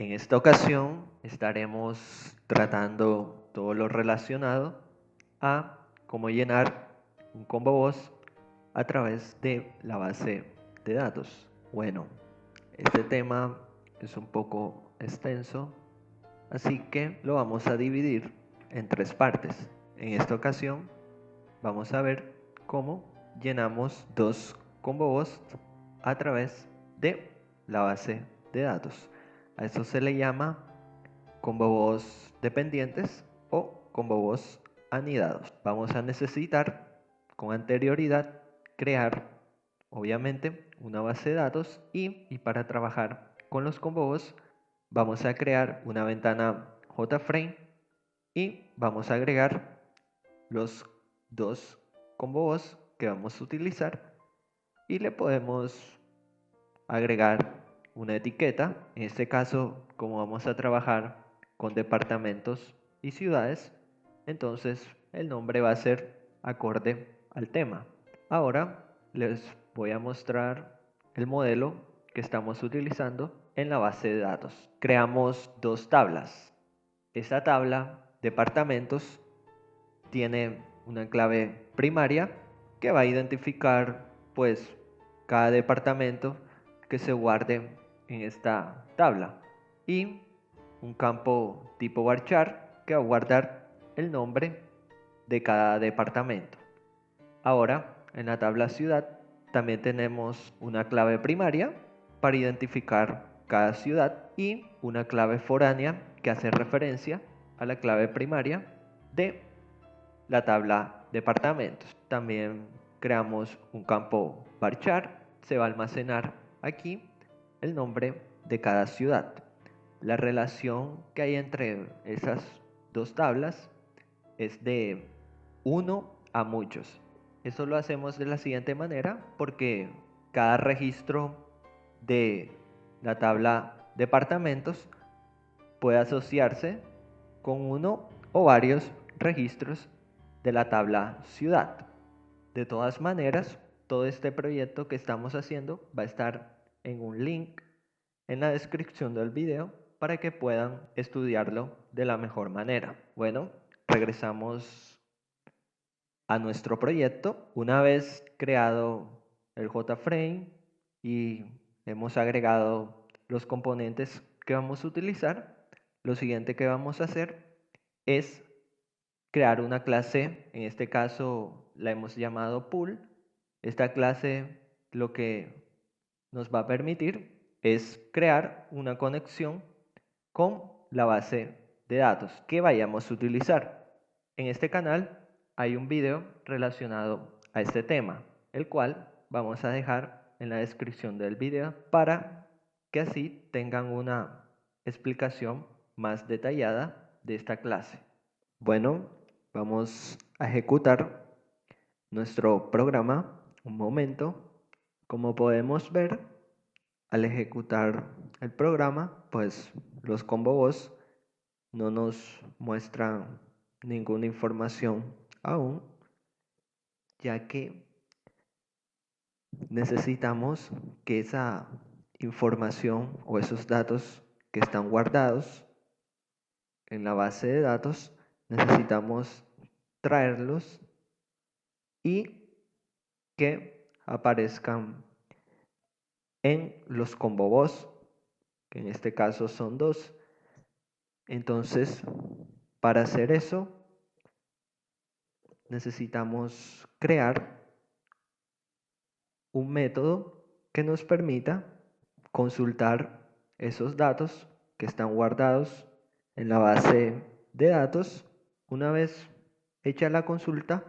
En esta ocasión estaremos tratando todo lo relacionado a cómo llenar un combo voz a través de la base de datos. Bueno, este tema es un poco extenso, así que lo vamos a dividir en tres partes. En esta ocasión vamos a ver cómo llenamos dos combo voz a través de la base de datos. A esto se le llama combo voz dependientes o combo voz anidados. Vamos a necesitar con anterioridad crear obviamente una base de datos y para trabajar con los combo voz vamos a crear una ventana JFrame y vamos a agregar los dos combo voz que vamos a utilizar y le podemos agregar una etiqueta. En este caso, como vamos a trabajar con departamentos y ciudades, entonces el nombre va a ser acorde al tema. Ahora les voy a mostrar el modelo que estamos utilizando en la base de datos. Creamos dos tablas. Esta tabla, departamentos, tiene una clave primaria que va a identificar pues cada departamento que se guarde en esta tabla y un campo tipo varchar que va a guardar el nombre de cada departamento. Ahora en la tabla ciudad también tenemos una clave primaria para identificar cada ciudad y una clave foránea que hace referencia a la clave primaria de la tabla departamentos. También creamos un campo varchar. Se va a almacenar aquí el nombre de cada ciudad. La relación que hay entre esas dos tablas es de 1 a muchos. Eso lo hacemos de la siguiente manera porque cada registro de la tabla departamentos puede asociarse con uno o varios registros de la tabla ciudad. De todas maneras, todo este proyecto que estamos haciendo va a estar en un link en la descripción del video para que puedan estudiarlo de la mejor manera. Bueno, regresamos a nuestro proyecto. Una vez creado el JFrame y hemos agregado los componentes que vamos a utilizar, lo siguiente que vamos a hacer es crear una clase. En este caso la hemos llamado pool. Esta clase lo que nos va a permitir es crear una conexión con la base de datos que vayamos a utilizar. En este canal hay un video relacionado a este tema, el cual vamos a dejar en la descripción del video para que así tengan una explicación más detallada de esta clase. Bueno, vamos a ejecutar nuestro programa. Un momento. Como podemos ver, al ejecutar el programa, pues los combo voz no nos muestran ninguna información aún, ya que necesitamos que esa información o esos datos que están guardados en la base de datos, necesitamos traerlos y que aparezcan en los combo voz, que en este caso son dos. Entonces, para hacer eso, necesitamos crear un método que nos permita consultar esos datos que están guardados en la base de datos. Una vez hecha la consulta,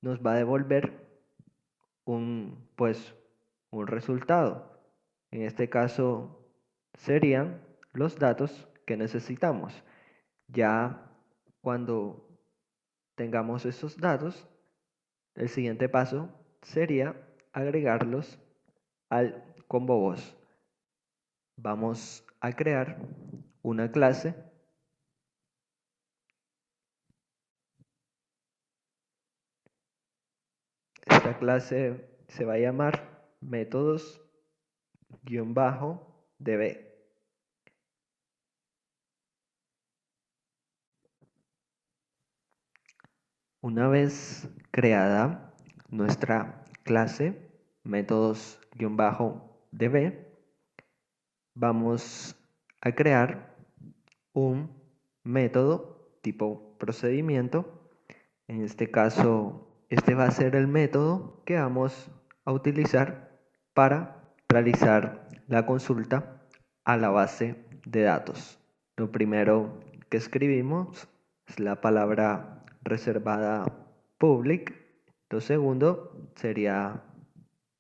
nos va a devolver un resultado. En este caso serían los datos que necesitamos. Ya cuando tengamos esos datos, el siguiente paso sería agregarlos al combo voz. Vamos a crear una clase. Esta clase se va a llamar métodos-db. Una vez creada nuestra clase métodos-db, vamos a crear un método tipo procedimiento. En este caso, este va a ser el método que vamos a utilizar para realizar la consulta a la base de datos. Lo primero que escribimos es la palabra reservada public. Lo segundo sería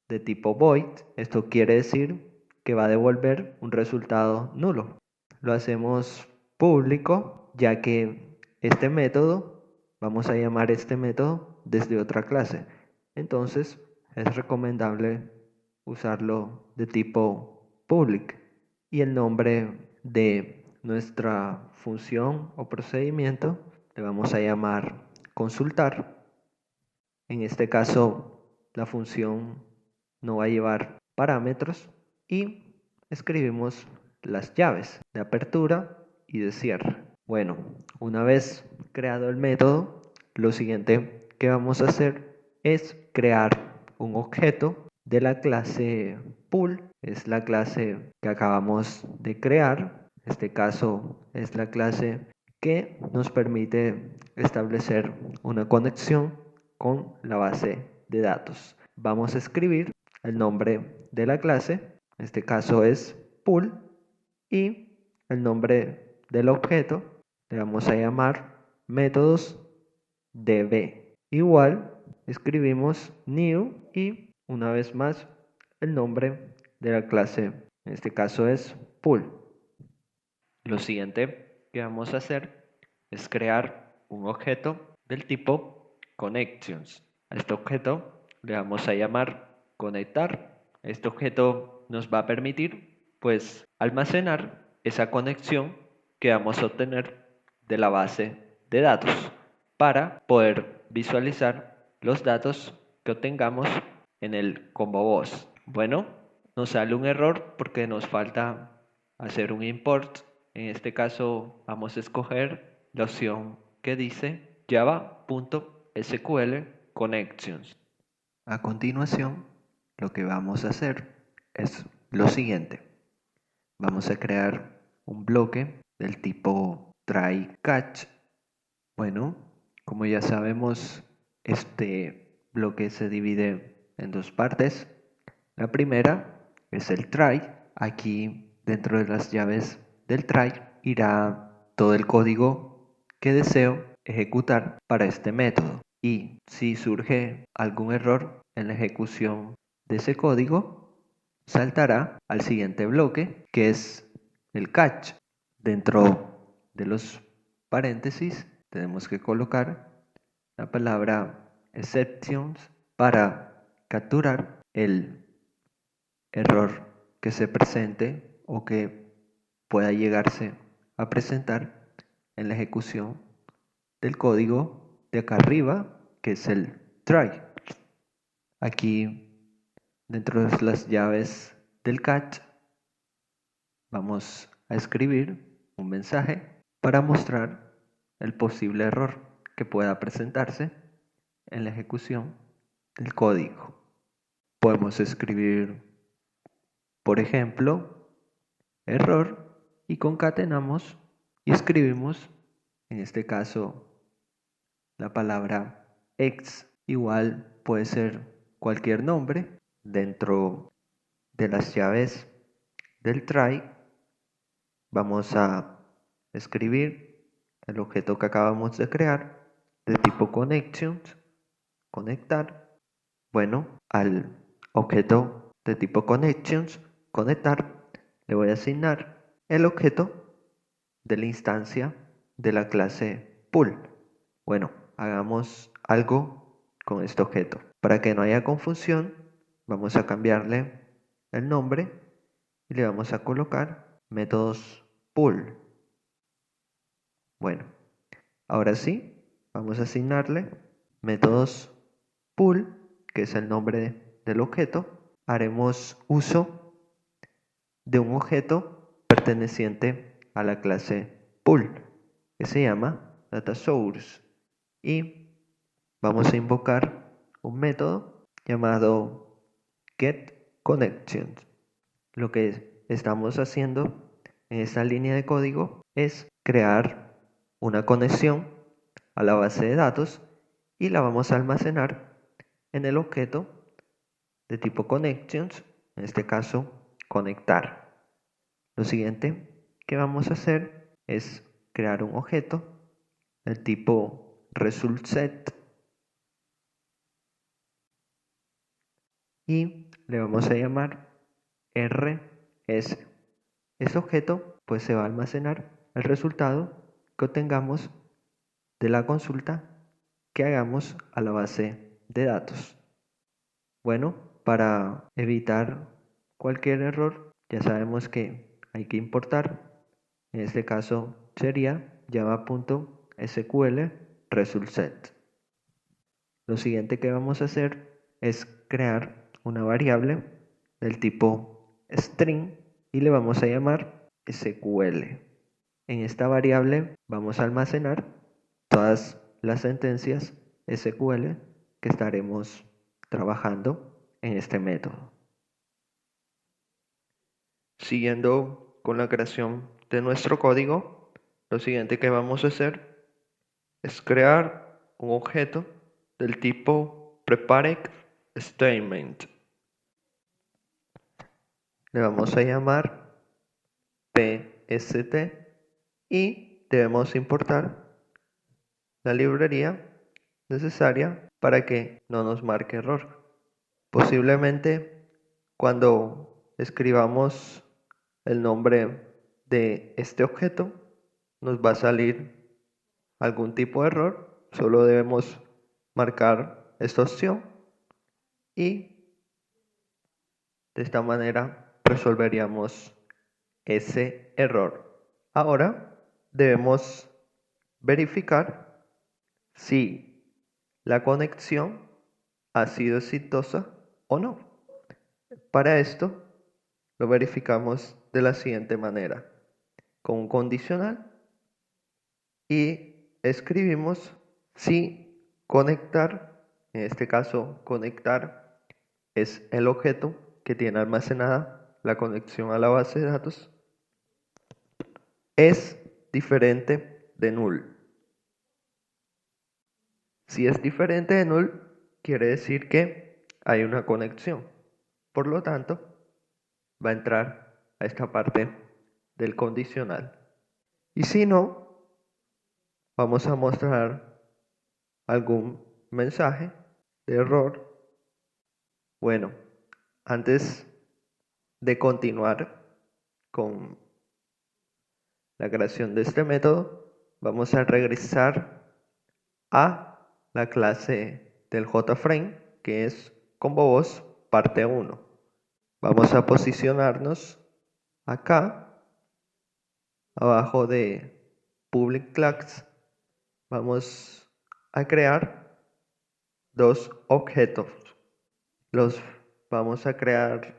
de tipo void. Esto quiere decir que va a devolver un resultado nulo. Lo hacemos público ya que este método, vamos a llamar este método desde otra clase. Entonces es recomendable usarlo de tipo public. Y el nombre de nuestra función o procedimiento le vamos a llamar consultar. En este caso, la función no va a llevar parámetros y escribimos las llaves de apertura y de cierre. Bueno, una vez creado el método, lo siguiente que vamos a hacer es crear un objeto de la clase pool. Es la clase que acabamos de crear. En este caso es la clase que nos permite establecer una conexión con la base de datos. Vamos a escribir el nombre de la clase, en este caso es pool, y el nombre del objeto le vamos a llamar métodos db. Igual escribimos new y una vez más el nombre de la clase, en este caso es pool. Lo siguiente que vamos a hacer es crear un objeto del tipo connections. A este objeto le vamos a llamar conectar. Este objeto nos va a permitir pues almacenar esa conexión que vamos a obtener de la base de datos para poder visualizar los datos que obtengamos en el combo boss. Bueno, nos sale un error porque nos falta hacer un import. En este caso vamos a escoger la opción que dice java.sql connections. A continuación, lo que vamos a hacer es lo siguiente. Vamos a crear un bloque del tipo try catch. Bueno, como ya sabemos, este bloque se divide en dos partes. La primera es el try. Aquí dentro de las llaves del try irá todo el código que deseo ejecutar para este método. Y si surge algún error en la ejecución de ese código, saltará al siguiente bloque, que es el catch. Dentro de los paréntesis tenemos que colocar la palabra exceptions para capturar el error que se presente o que pueda llegarse a presentar en la ejecución del código de acá arriba, que es el try. Aquí, dentro de las llaves del catch, vamos a escribir un mensaje para mostrar el posible error que pueda presentarse en la ejecución del código. Podemos escribir, por ejemplo, error y concatenamos y escribimos, en este caso, la palabra X. Igual puede ser cualquier nombre dentro de las llaves del try. Vamos a escribir el objeto que acabamos de crear de tipo connections, conectar. Bueno, al objeto de tipo connections, conectar, le voy a asignar el objeto de la instancia de la clase pool. Bueno, hagamos algo con este objeto. Para que no haya confusión, vamos a cambiarle el nombre y le vamos a colocar métodos pool. Bueno, ahora sí, vamos a asignarle métodos pool, que es el nombre del objeto. Haremos uso de un objeto perteneciente a la clase pool, que se llama data source. Y vamos a invocar un método llamado getConnections. Lo que estamos haciendo en esta línea de código es crear una conexión a la base de datos y la vamos a almacenar en el objeto de tipo connections, en este caso conectar. Lo siguiente que vamos a hacer es crear un objeto del tipo resultSet y le vamos a llamar rs. Este objeto pues se va a almacenar el resultado que obtengamos de la consulta que hagamos a la base de datos. Bueno, para evitar cualquier error, ya sabemos que hay que importar. En este caso sería java.sql resultSet. Lo siguiente que vamos a hacer es crear una variable del tipo string y le vamos a llamar SQL. En esta variable vamos a almacenar todas las sentencias SQL que estaremos trabajando en este método. Siguiendo con la creación de nuestro código, lo siguiente que vamos a hacer es crear un objeto del tipo preparedStatement. Le vamos a llamar pst y debemos importar la librería necesaria para que no nos marque error. Posiblemente cuando escribamos el nombre de este objeto nos va a salir algún tipo de error. Solo debemos marcar esta opción y de esta manera resolveríamos ese error. Ahora debemos verificar si la conexión ha sido exitosa o no. Para esto lo verificamos de la siguiente manera, con un condicional y escribimos si conectar, en este caso conectar es el objeto que tiene almacenada la conexión a la base de datos, es diferente de null. Si es diferente de null, quiere decir que hay una conexión. Por lo tanto, va a entrar a esta parte del condicional. Y si no, vamos a mostrar algún mensaje de error. Bueno, antes de continuar con la creación de este método, vamos a regresar a la clase del JFrame, que es ComboVoz parte 1. Vamos a posicionarnos acá, abajo de Public Class. Vamos a crear dos objetos. Los vamos a crear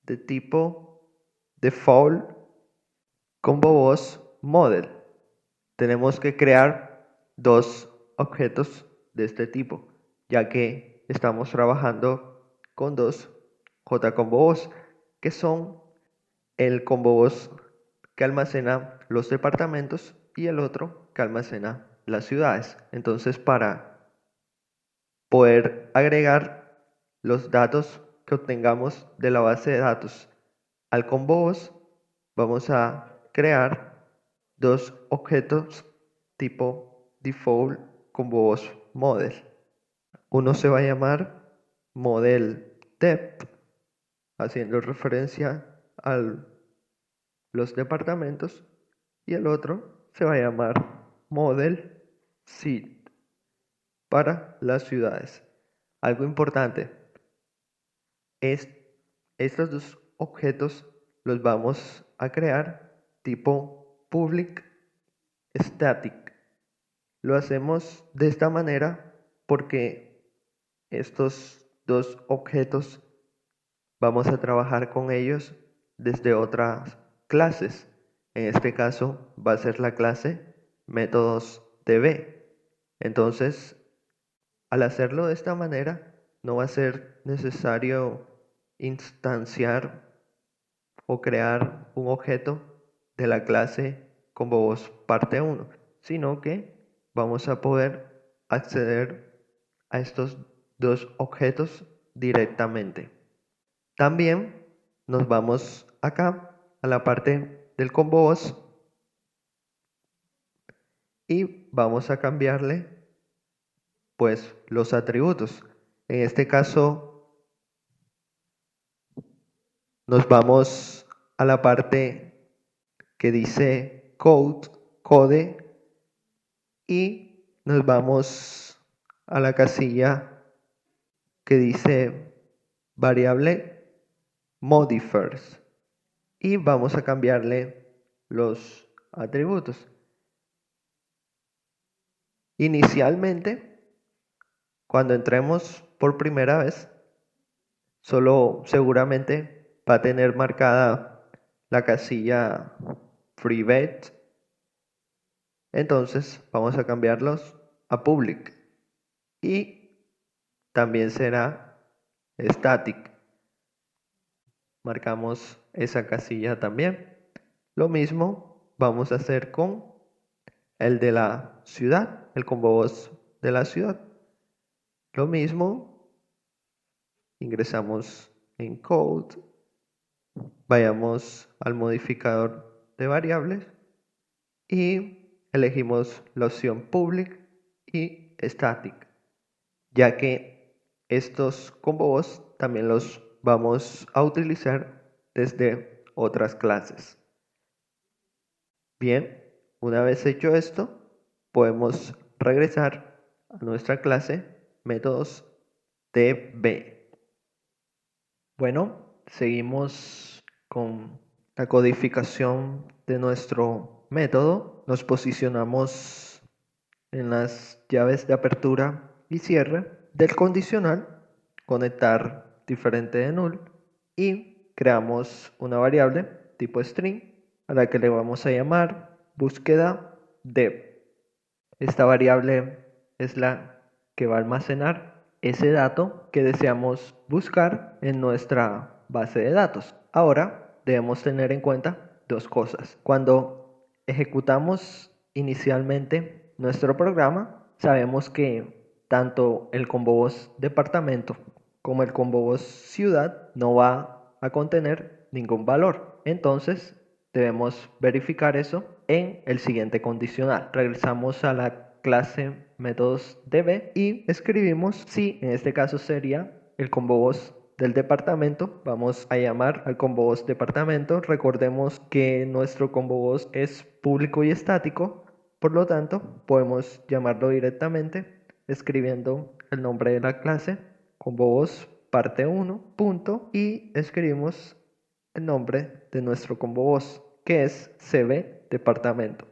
de tipo default ComboVoz model. Tenemos que crear dos objetos de este tipo, ya que estamos trabajando con dos JComboVoz, que son el ComboVoz que almacena los departamentos y el otro que almacena las ciudades. Entonces, para poder agregar los datos que obtengamos de la base de datos al ComboVoz, vamos a crear dos objetos tipo default ComboVoz model. Uno se va a llamar model depth, haciendo referencia a los departamentos, y el otro se va a llamar model seed para las ciudades. Algo importante es estos dos objetos los vamos a crear tipo public static. Lo hacemos de esta manera porque estos dos objetos vamos a trabajar con ellos desde otras clases. En este caso va a ser la clase métodos DB. Entonces Al hacerlo de esta manera, no va a ser necesario instanciar o crear un objeto de la clase ComboVoz parte 1, sino que vamos a poder acceder a estos dos objetos directamente. También nos vamos acá a la parte del ComboVoz y vamos a cambiarle pues los atributos. En este caso nos vamos a la parte que dice code y nos vamos a la casilla que dice variable modifiers y vamos a cambiarle los atributos. Inicialmente, cuando entremos por primera vez, solo seguramente va a tener marcada la casilla private. Entonces vamos a cambiarlos a public y también será static. Marcamos esa casilla también. Lo mismo vamos a hacer con el de la ciudad, el ComboVoz de la ciudad. Lo mismo, ingresamos en code, vayamos al modificador de variables y elegimos la opción public y static, ya que estos ComboVoz también los vamos a utilizar desde otras clases. Bien, una vez hecho esto, podemos regresar a nuestra clase métodos DB. Bueno, seguimos con la codificación de nuestro método. Nos posicionamos en las llaves de apertura y cierre del condicional, conectar diferente de null y creamos una variable tipo string a la que le vamos a llamar búsqueda dev. Esta variable es la que va a almacenar ese dato que deseamos buscar en nuestra base de datos. Ahora debemos tener en cuenta dos cosas. Cuando ejecutamos inicialmente nuestro programa, sabemos que tanto el ComboVoz departamento como el ComboVoz ciudad no va a contener ningún valor. Entonces debemos verificar eso en el siguiente condicional. Regresamos a la clase métodos DB y escribimos si, en este caso sería el ComboVoz del departamento. Vamos a llamar al ComboVoz departamento. Recordemos que nuestro ComboVoz es público y estático, por lo tanto podemos llamarlo directamente escribiendo el nombre de la clase ComboVoz parte 1 punto y escribimos el nombre de nuestro ComboVoz, que es cb departamento.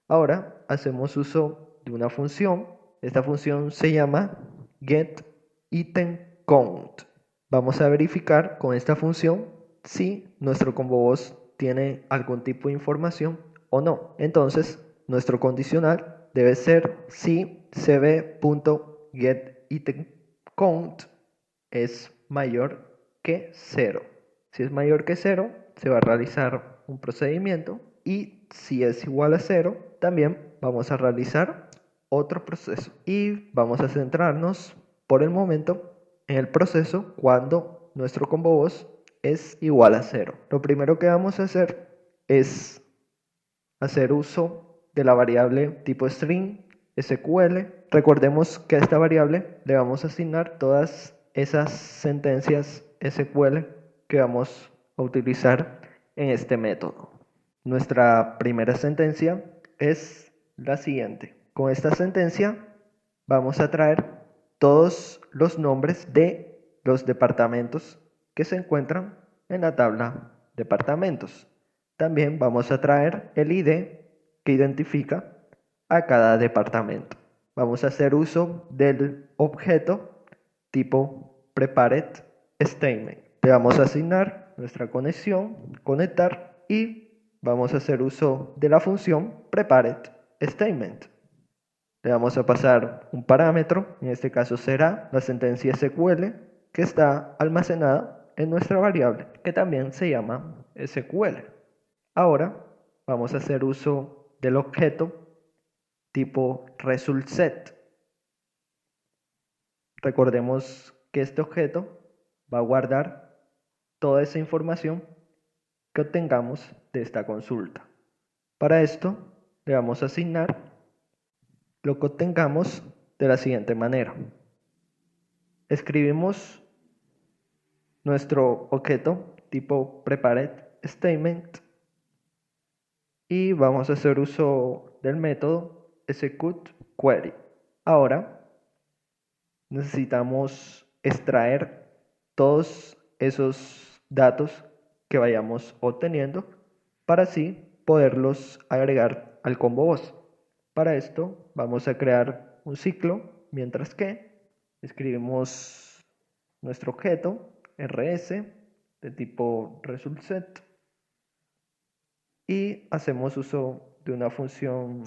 Ahora hacemos uso de una función. Esta función se llama getItemCount. Vamos a verificar con esta función si nuestro ComboVoz tiene algún tipo de información o no. Entonces, nuestro condicional debe ser si cb.getItemCount es mayor que 0. Si es mayor que 0, se va a realizar un procedimiento y si es igual a 0, también vamos a realizar otro proceso. Y vamos a centrarnos por el momento en el proceso cuando nuestro ComboVoz es igual a 0. Lo primero que vamos a hacer es hacer uso de la variable tipo string SQL. Recordemos que a esta variable le vamos a asignar todas esas sentencias SQL que vamos a utilizar en este método. Nuestra primera sentencia es la siguiente. Con esta sentencia vamos a traer todos los nombres de los departamentos que se encuentran en la tabla departamentos. También vamos a traer el ID que identifica a cada departamento. Vamos a hacer uso del objeto tipo preparedStatement. Le vamos a asignar nuestra conexión, conectar y vamos a hacer uso de la función preparedStatement. Le vamos a pasar un parámetro, en este caso será la sentencia SQL, que está almacenada en nuestra variable, que también se llama SQL. Ahora vamos a hacer uso del objeto tipo ResultSet. Recordemos que este objeto va a guardar toda esa información que obtengamos de esta consulta. Para esto le vamos a asignar lo que obtengamos de la siguiente manera. Escribimos nuestro objeto tipo preparedStatement y vamos a hacer uso del método executeQuery. Ahora necesitamos extraer todos esos datos que vayamos obteniendo para así poderlos agregar al combo boss. Para esto vamos a crear un ciclo, mientras que escribimos nuestro objeto rs de tipo resultSet y hacemos uso de una función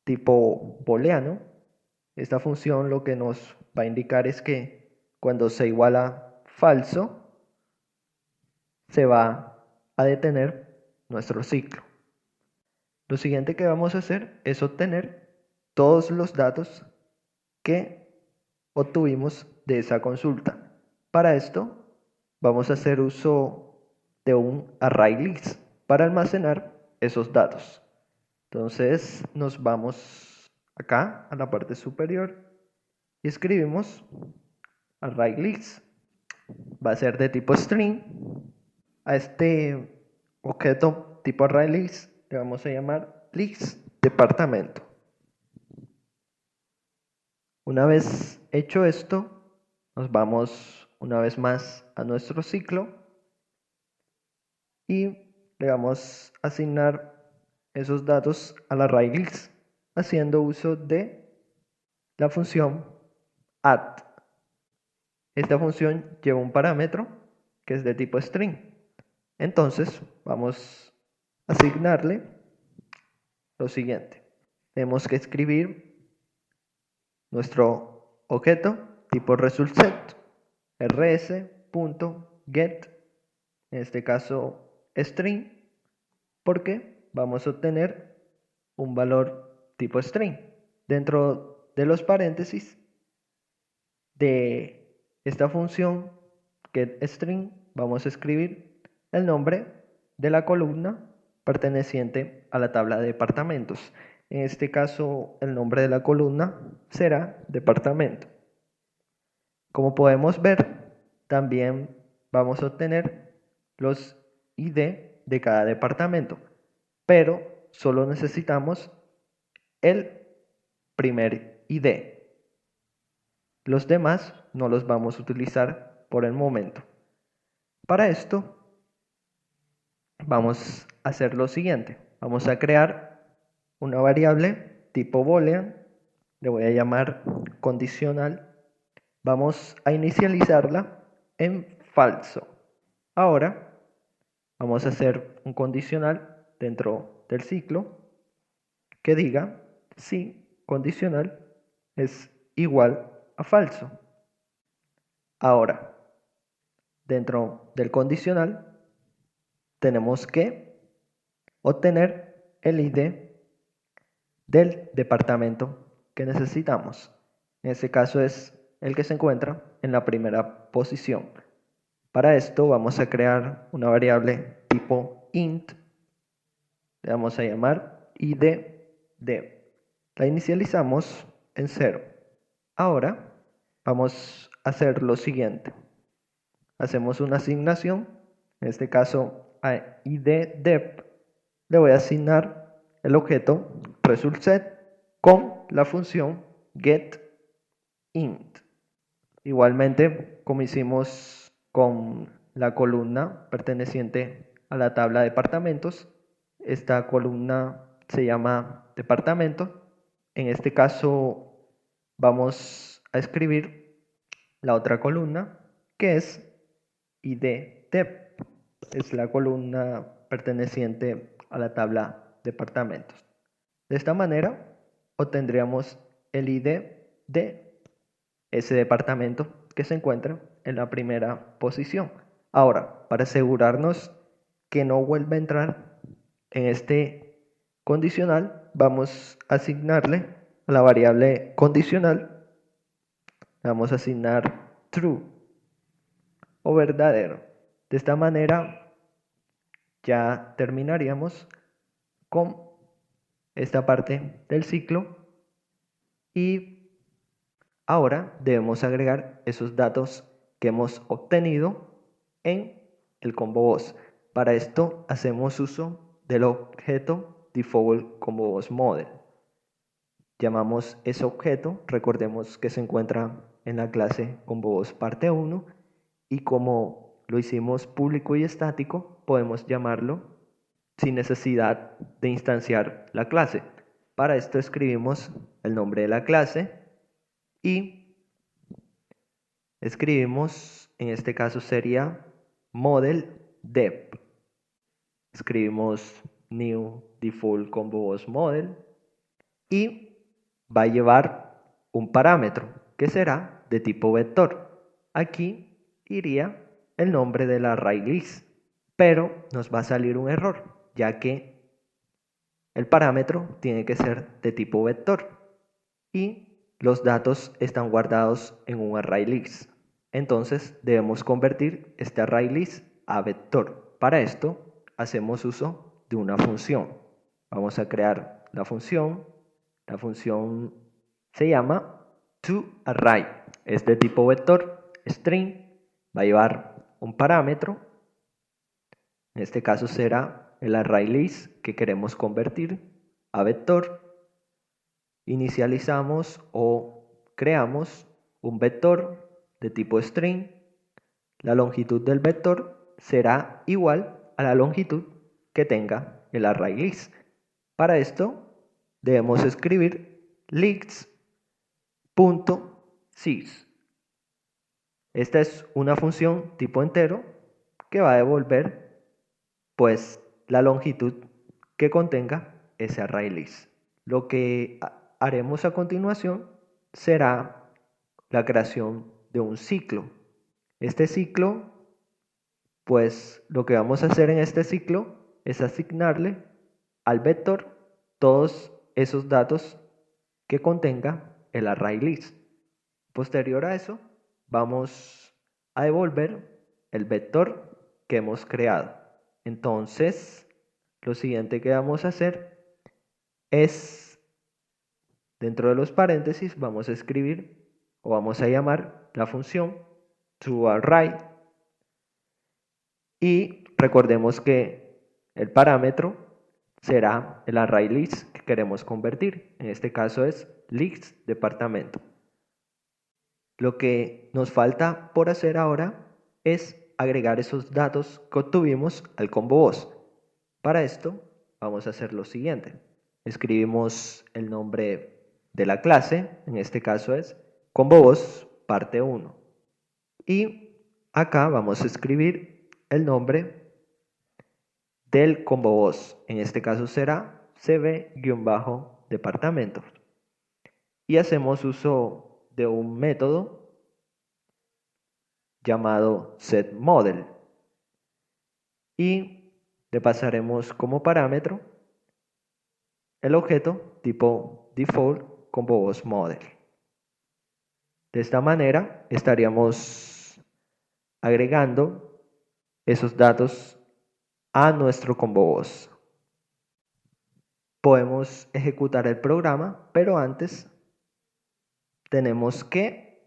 tipo booleano. Esta función lo que nos va a indicar es que cuando se iguala falso, se va a detener nuestro ciclo. Lo siguiente que vamos a hacer es obtener todos los datos que obtuvimos de esa consulta. Para esto vamos a hacer uso de un ArrayList para almacenar esos datos. Entonces nos vamos acá a la parte superior y escribimos ArrayList. Va a ser de tipo string. A este objeto tipo ArrayList le vamos a llamar list departamento. Una vez hecho esto, nos vamos una vez más a nuestro ciclo y le vamos a asignar esos datos al ArrayList haciendo uso de la función add. Esta función lleva un parámetro que es de tipo string. Entonces vamos a asignarle lo siguiente. Tenemos que escribir nuestro objeto tipo resultSet rs.get, en este caso string, porque vamos a obtener un valor tipo string. Dentro de los paréntesis de esta función getString vamos a escribir el nombre de la columna perteneciente a la tabla de departamentos. En este caso, el nombre de la columna será departamento. Como podemos ver, también vamos a obtener los ID de cada departamento, pero solo necesitamos el primer ID. Los demás no los vamos a utilizar por el momento. Para esto, vamos a hacer lo siguiente. Vamos a crear una variable tipo boolean, le voy a llamar condicional. Vamos a inicializarla en falso. Ahora vamos a hacer un condicional dentro del ciclo que diga si condicional es igual a falso. Ahora, dentro del condicional tenemos que obtener el ID del departamento que necesitamos. En este caso es el que se encuentra en la primera posición. Para esto vamos a crear una variable tipo int, le vamos a llamar id_dev. La inicializamos en 0. Ahora vamos a hacer lo siguiente. Hacemos una asignación, en este caso a id_dev le voy a asignar el objeto resultSet con la función getInt. Igualmente, como hicimos con la columna perteneciente a la tabla de departamentos, esta columna se llama departamento. En este caso vamos a escribir la otra columna que es id_dev. Es la columna perteneciente a la tabla departamentos. De esta manera obtendríamos el ID de ese departamento que se encuentra en la primera posición. Ahora, para asegurarnos que no vuelva a entrar en este condicional, vamos a asignarle a la variable condicional, vamos a asignar true o verdadero. De esta manera ya terminaríamos con esta parte del ciclo y ahora debemos agregar esos datos que hemos obtenido en el combo boss. Para esto hacemos uso del objeto default combo boss model. Llamamos ese objeto, recordemos que se encuentra en la clase combo boss parte 1 y como lo hicimos público y estático, podemos llamarlo sin necesidad de instanciar la clase. Para esto escribimos el nombre de la clase y escribimos, en este caso sería model dev. Escribimos new default combo boss model y va a llevar un parámetro que será de tipo vector. Aquí iría el nombre del array list, pero nos va a salir un error, ya que el parámetro tiene que ser de tipo vector y los datos están guardados en un array list. Entonces debemos convertir este array list a vector. Para esto hacemos uso de una función. Vamos a crear la función. La función se llama toArray. Es de tipo vector, string, va a llevar un parámetro. En este caso será el array list que queremos convertir a vector. Inicializamos o creamos un vector de tipo string. La longitud del vector será igual a la longitud que tenga el array list. Para esto debemos escribir list.sys. Esta es una función tipo entero que va a devolver pues la longitud que contenga ese array list. Lo que haremos a continuación será la creación de un ciclo. Este ciclo, pues lo que vamos a hacer en este ciclo es asignarle al vector todos esos datos que contenga el array list. Posterior a eso, vamos a devolver el vector que hemos creado. Entonces, lo siguiente que vamos a hacer es, dentro de los paréntesis, vamos a escribir o vamos a llamar la función toArray y recordemos que el parámetro será el array list que queremos convertir. En este caso es list departamento. Lo que nos falta por hacer ahora es agregar esos datos que obtuvimos al combo boss. Para esto vamos a hacer lo siguiente. Escribimos el nombre de la clase, en este caso es combo boss parte 1. Y acá vamos a escribir el nombre del combo boss, en este caso será cb-departamento. Y hacemos uso de un método llamado setModel y le pasaremos como parámetro el objeto tipo default combo boss model. De esta manera estaríamos agregando esos datos a nuestro combo boss. Podemos ejecutar el programa, pero antes tenemos que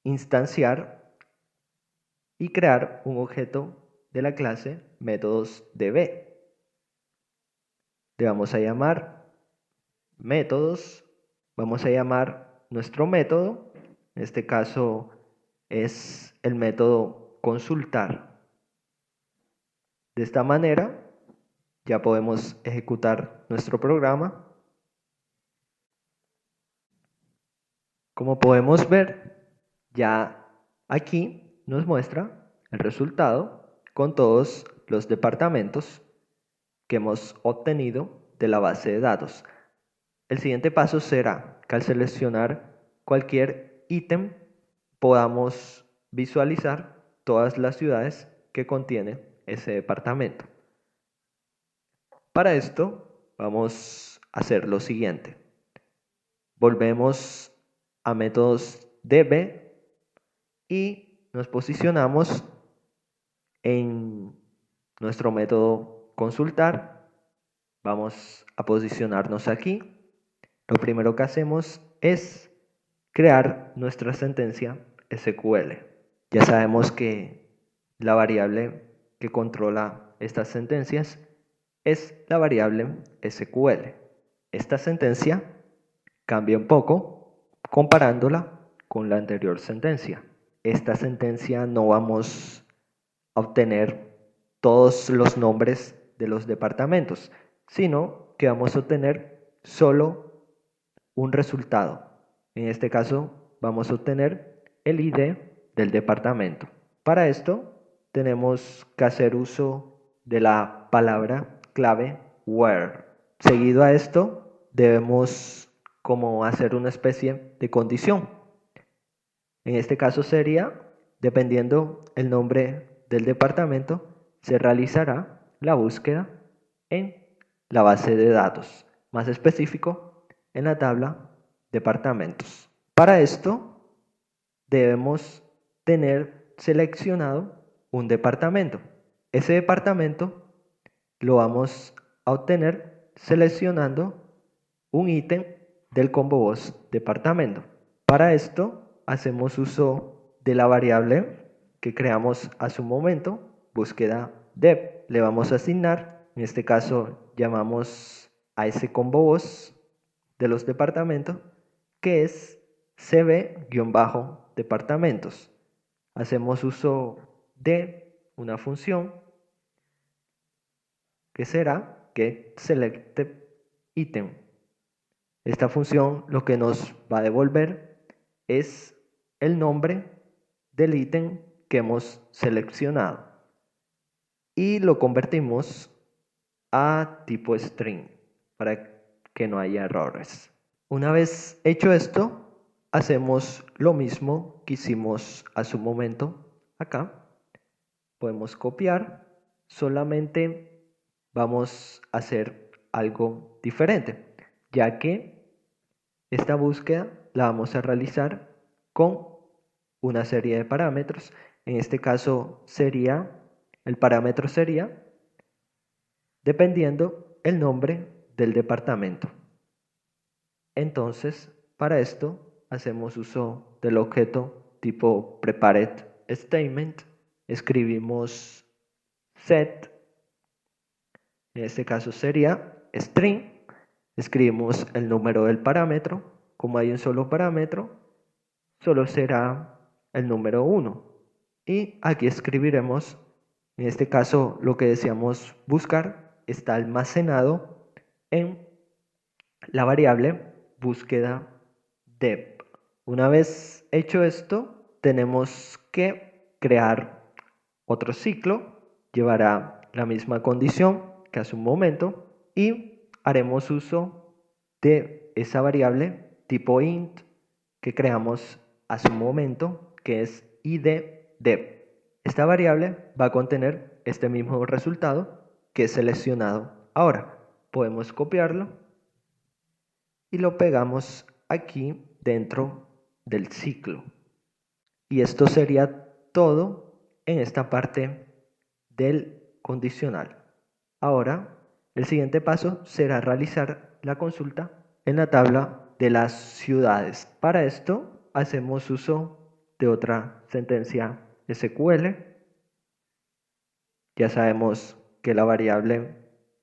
instanciar y crear un objeto de la clase métodos_db. Le vamos a llamar métodos, vamos a llamar nuestro método, en este caso es el método consultar. De esta manera ya podemos ejecutar nuestro programa. Como podemos ver, ya aquí nos muestra el resultado con todos los departamentos que hemos obtenido de la base de datos. El siguiente paso será que al seleccionar cualquier ítem podamos visualizar todas las ciudades que contiene ese departamento. Para esto vamos a hacer lo siguiente. Volvemos a métodos db y nos posicionamos en nuestro método consultar. Vamos a posicionarnos aquí. Lo primero que hacemos es crear nuestra sentencia SQL. Ya sabemos que la variable que controla estas sentencias es la variable SQL. Esta sentencia cambia un poco comparándola con la anterior sentencia. Esta sentencia no vamos a obtener todos los nombres de los departamentos, sino que vamos a obtener solo un resultado. En este caso vamos a obtener el ID del departamento. Para esto tenemos que hacer uso de la palabra clave where. Seguido a esto debemos como hacer una especie de condición. En este caso sería, dependiendo el nombre del departamento, se realizará la búsqueda en la base de datos, más específico en la tabla departamentos. Para esto debemos tener seleccionado un departamento. Ese departamento lo vamos a obtener seleccionando un ítem del combo voz departamento. Para esto hacemos uso de la variable que creamos hace un momento, búsqueda dep. Le vamos a asignar, en este caso llamamos a ese combo voz de los departamentos, que es cb-departamentos. Hacemos uso de una función que será getSelectedItem. Esta función lo que nos va a devolver es el nombre del ítem que hemos seleccionado y lo convertimos a tipo string para que no haya errores. Una vez hecho esto, hacemos lo mismo que hicimos hace un momento acá. Podemos copiar, solamente vamos a hacer algo diferente, ya que esta búsqueda la vamos a realizar con una serie de parámetros. En este caso el parámetro sería dependiendo el nombre del departamento. Entonces, para esto hacemos uso del objeto tipo preparedStatement. Escribimos set, en este caso sería string. Escribimos el número del parámetro. Como hay un solo parámetro, solo será el número 1. Y aquí escribiremos, en este caso lo que deseamos buscar está almacenado en la variable búsqueda dep. Una vez hecho esto, tenemos que crear otro ciclo, llevará la misma condición que hace un momento y haremos uso de esa variable tipo int que creamos hace un momento, que es id_dep. Esta variable va a contener este mismo resultado que es seleccionado ahora. Podemos copiarlo y lo pegamos aquí dentro del ciclo. Y esto sería todo en esta parte del condicional. Ahora, el siguiente paso será realizar la consulta en la tabla de las ciudades. Para esto, hacemos uso de otra sentencia SQL. Ya sabemos que la variable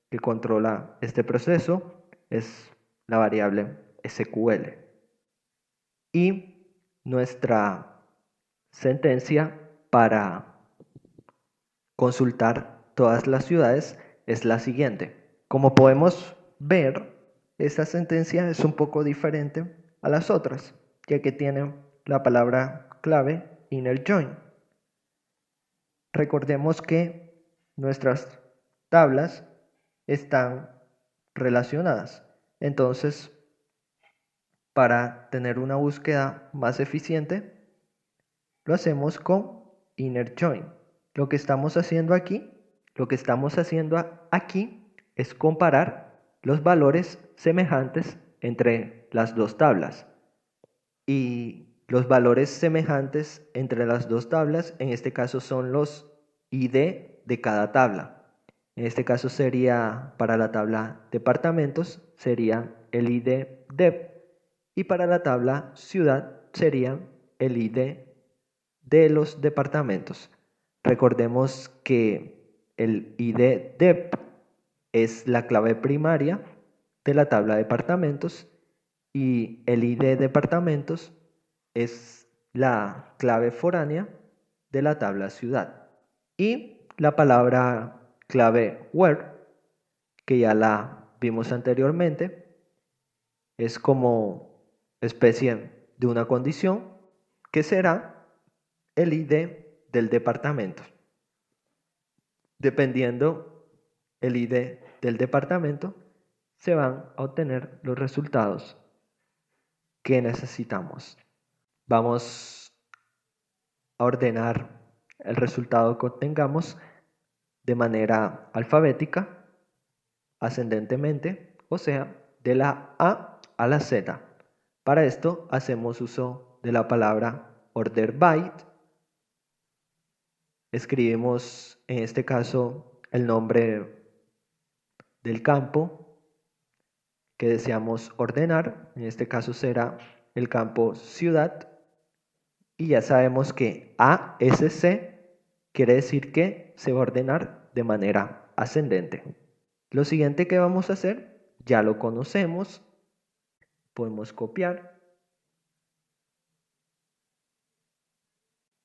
que controla este proceso es la variable SQL. Y nuestra sentencia para consultar todas las ciudades es la siguiente. Como podemos ver, esta sentencia es un poco diferente a las otras, ya que tiene la palabra clave inner join. Recordemos que nuestras tablas están relacionadas. Entonces, para tener una búsqueda más eficiente, lo hacemos con inner join. Lo que estamos haciendo aquí, es comparar los valores semejantes entre las dos tablas. Y los valores semejantes entre las dos tablas, en este caso son los ID de cada tabla. En este caso sería, para la tabla departamentos, sería el ID dep, y para la tabla ciudad sería el ID de los departamentos. Recordemos que el ID dep es la clave primaria de la tabla de departamentos y el ID departamentos es la clave foránea de la tabla ciudad. Y la palabra clave where, que ya la vimos anteriormente, es como especie de una condición que será el ID del departamento. Dependiendo el ID del departamento, se van a obtener los resultados que necesitamos. Vamos a ordenar el resultado que obtengamos de manera alfabética, ascendentemente, o sea, de la A a la Z. Para esto hacemos uso de la palabra order by. Escribimos en este caso el nombre del campo que deseamos ordenar. En este caso será el campo ciudad. Y ya sabemos que ASC quiere decir que se va a ordenar de manera ascendente. Lo siguiente que vamos a hacer, ya lo conocemos. Podemos copiar.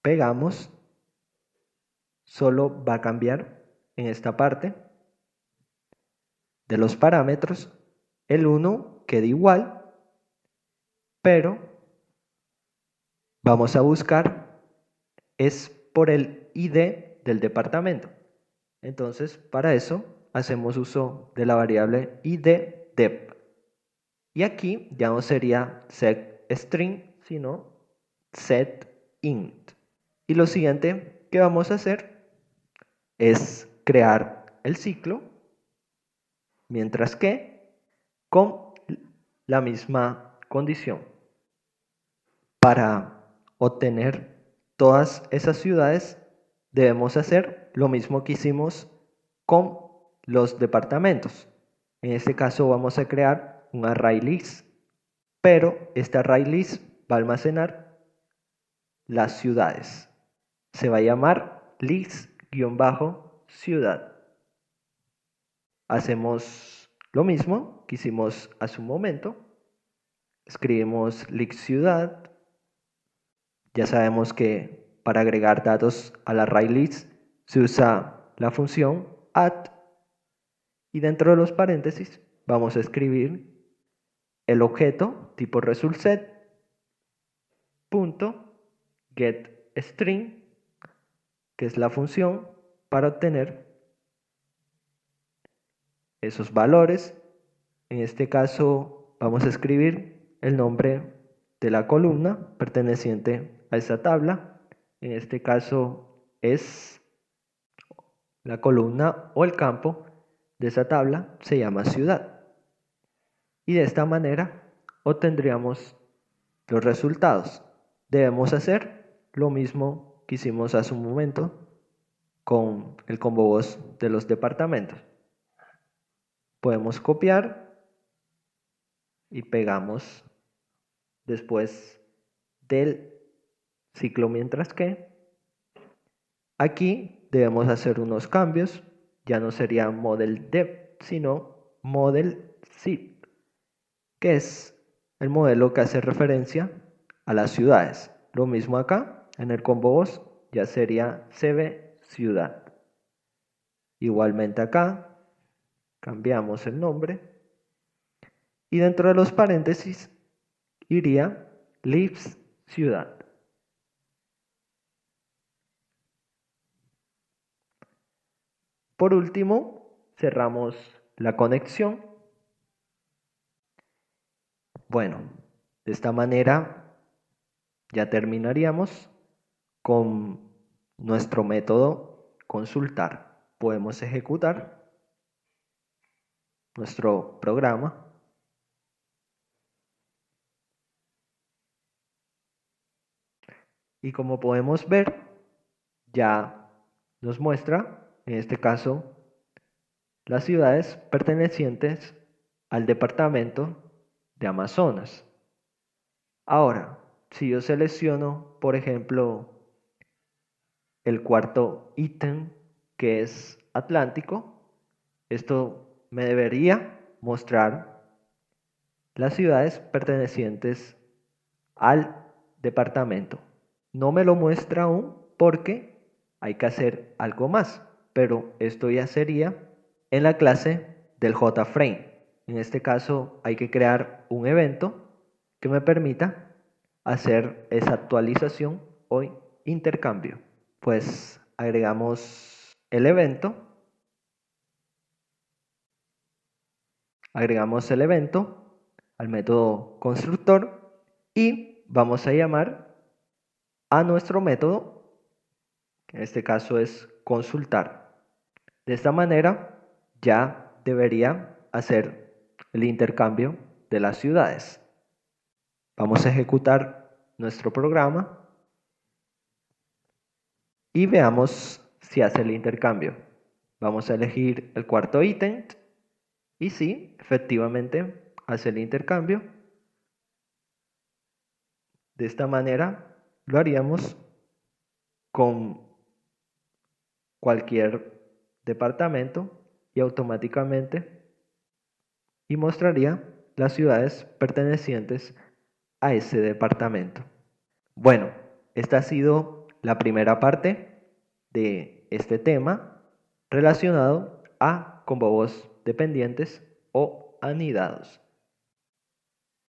Pegamos. Solo va a cambiar en esta parte de los parámetros. El 1 queda igual, pero vamos a buscar es por el ID del departamento. Entonces, para eso hacemos uso de la variable ID dep. Y aquí ya no sería setString, sino setInt. Y lo siguiente que vamos a hacer es crear el ciclo, mientras que con la misma condición. Para obtener todas esas ciudades debemos hacer lo mismo que hicimos con los departamentos. En este caso vamos a crear un array list, pero este array list va a almacenar las ciudades. Se va a llamar list-ciudad. Hacemos lo mismo que hicimos hace un momento. Escribimos list ciudad. Ya sabemos que para agregar datos al array list se usa la función add, y dentro de los paréntesis vamos a escribir el objeto tipo resultSet punto getString, que es la función para obtener esos valores. En este caso vamos a escribir el nombre de la columna perteneciente a esa tabla. En este caso es la columna o el campo de esa tabla, se llama ciudad. Y de esta manera obtendríamos los resultados. Debemos hacer lo mismo que hicimos hace un momento con el combo voz de los departamentos. Podemos copiar y pegamos después del ciclo mientras que. Aquí debemos hacer unos cambios. Ya no sería model dep, sino model zip, que es el modelo que hace referencia a las ciudades. Lo mismo acá, en el combo voz, ya sería cb ciudad. Igualmente acá, cambiamos el nombre. Y dentro de los paréntesis, iría lives ciudad. Por último, cerramos la conexión. Bueno, De esta manera ya terminaríamos con nuestro método consultar. Podemos ejecutar nuestro programa y como podemos ver ya nos muestra en este caso las ciudades pertenecientes al departamento de Amazonas. Ahora, si yo selecciono, por ejemplo, el cuarto ítem que es Atlántico, esto me debería mostrar las ciudades pertenecientes al departamento. No me lo muestra aún porque hay que hacer algo más, pero esto ya sería en la clase del JFrame. En este caso hay que crear un evento que me permita hacer esa actualización o intercambio. Pues agregamos el evento al método constructor y vamos a llamar a nuestro método, que en este caso es consultar. De esta manera ya debería hacer el intercambio de las ciudades. Vamos a ejecutar nuestro programa y veamos si hace el intercambio. Vamos a elegir el cuarto ítem y sí, efectivamente hace el intercambio. De esta manera lo haríamos con cualquier departamento y automáticamente y mostraría las ciudades pertenecientes a ese departamento. Bueno, esta ha sido la primera parte de este tema relacionado a combos dependientes o anidados.